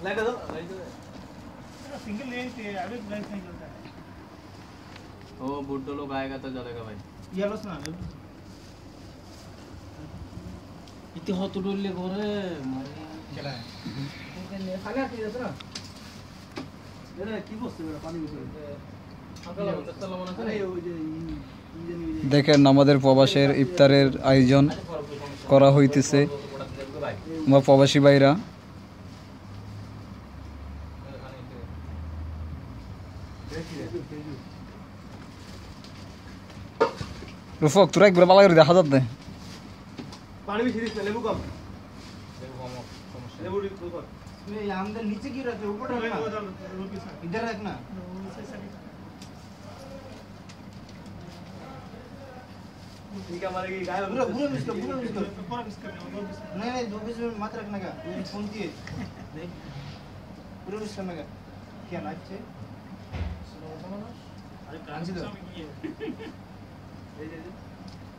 लगा दो single lane पे अभी लाइफ नहीं चलता है ओ बुड्ढो लोग आएगा तो चलेगा भाई ये लो सुना इतने हॉट डोले घरे चला है खाली आती है ना ये की বসছে মেরা পানি বসে দেখেন আমাদের প্রবাসের ইফতারের আয়োজন করা হইতেছে আমার প্রবাসী ভাইরা রুফক তোরা একবার ভালো করে দেখা যাচ্ছে पानी भी सीरीज में लेबू कम लेबू ऊपर इसमें अंदर नीचे गिर रहा है ऊपर रखना इधर रखना ठीक है हमारे की गाय पूरा पूरा मिक्स कर नहीं नहीं दो पीस में मत रखना का कौन सी है नहीं पूरा मिक्स करना का क्या नाचे अरे कांची दो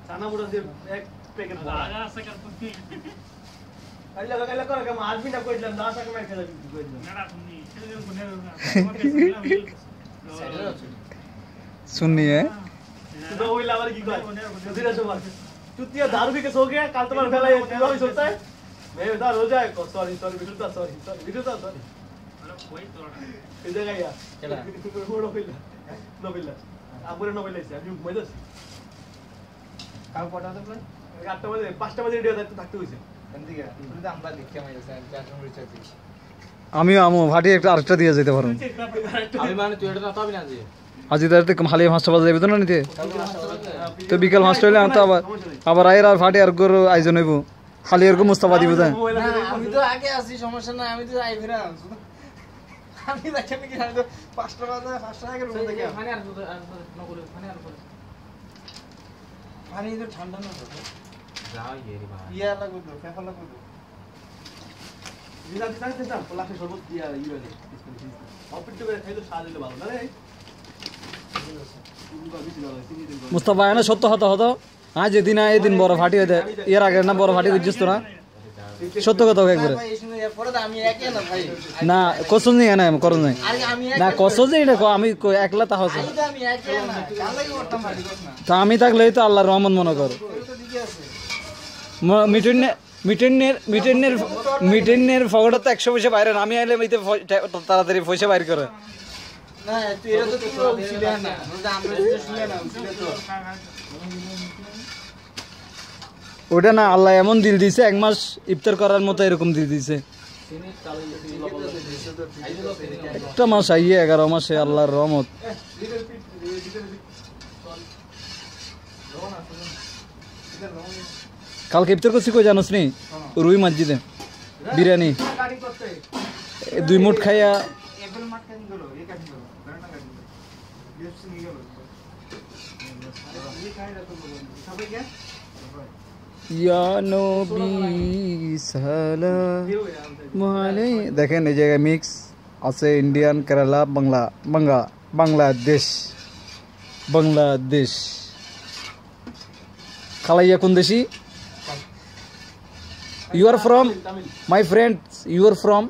चाना बुड़ा से एक पैकेट आगा से कर तुम अल्लाह का हम आज भी ना कोई लंदा सा मैं खेल कोई नड़ा सुननी खेल को सुनिए तो वही लावर की बात धीरे से बात चुतिया दारू पी के सो गया काल तुम्हारा फैला ये तीनों भी सोचता है मैं बता रो जाए को सॉरी बिटूता सॉरी अरे कोई तो इधर गया चला नो बिल्ला आप पूरे नो बिल्ला से अभी मजा काम पटा तो प्लान 8টা বাজে 5টা বাজে রেডি হতে থাকতে হইছে এন্ড দিকে কিন্তু আমরা দেখতে আমি চারজন রিচার্জ আমিও আমো ভাটি একটা আরেকটা দিয়ে যেতে পারো আমি মানে তুই এটা না পাবি না যে আজি তাতে খালি 5টা বাজে যাবে তো না নিতে তো বিকাল 5টা হইলে তো আবার আইর আর ফাটি আর গর আয়োজন হইব খালি এরকম মুস্তাফা দিব না আমি তো আগে আসি সমস্যা না আমি তো আই ফিরা আমি দেখেন কি আমি তো 5টা বাজে 5টা আগে রুম থেকে পানি আর না করে পানি আর করে পানি তো ঠান্ডা না তো যাও ये रे भाई ইয়া লাগো তো ফেফা লাগো তো জিলা দিতে চান পলাশে শরবত দিয়া ইয়ে অপিট করে খাইলে স্বাদ হইলো ভালো না রে মুস্তাফা না সত্য হতো হতো আজ যেদিন এদিন বড় ফাটি হইতে এর আগে না বড় ফাটি বুঝছিস তোরা সত্য কথা একবারে না কসম নেই না করন নাই না কসম নেই না আমি একলা তা হচ্ছে তা আমি থাকলেই তো আল্লাহর রহমত মনে কর মিটেনের ফগটা তো 100 পয়সা বাইরে আমি আইলে মিতে তাড়াতাড়ি পয়সা বাইর করে না তুই এটা তো পুরো উছিলে না আমরা যদি শুনে না উছিলে তো ওটা না আল্লাহ এমন দিল দিয়েছে 1 মাস ইফতার করার মতো এরকম দিল দিয়েছে একটা মাস আইয়ে 11 মাসে আল্লাহর রহমত কালকে ইফতার করছি কই জানোস নি রুই মসজিদে বিরিয়ানি 2 মুঠ খাইয়া ইয়া নবী সালাম আলাইহি দেখেন এই জায়গায় মিক্স আছে ইন্ডিয়ান কেরালা বাংলাদেশ খালাইয়া কোন দেশি You are from, my friends, you are from?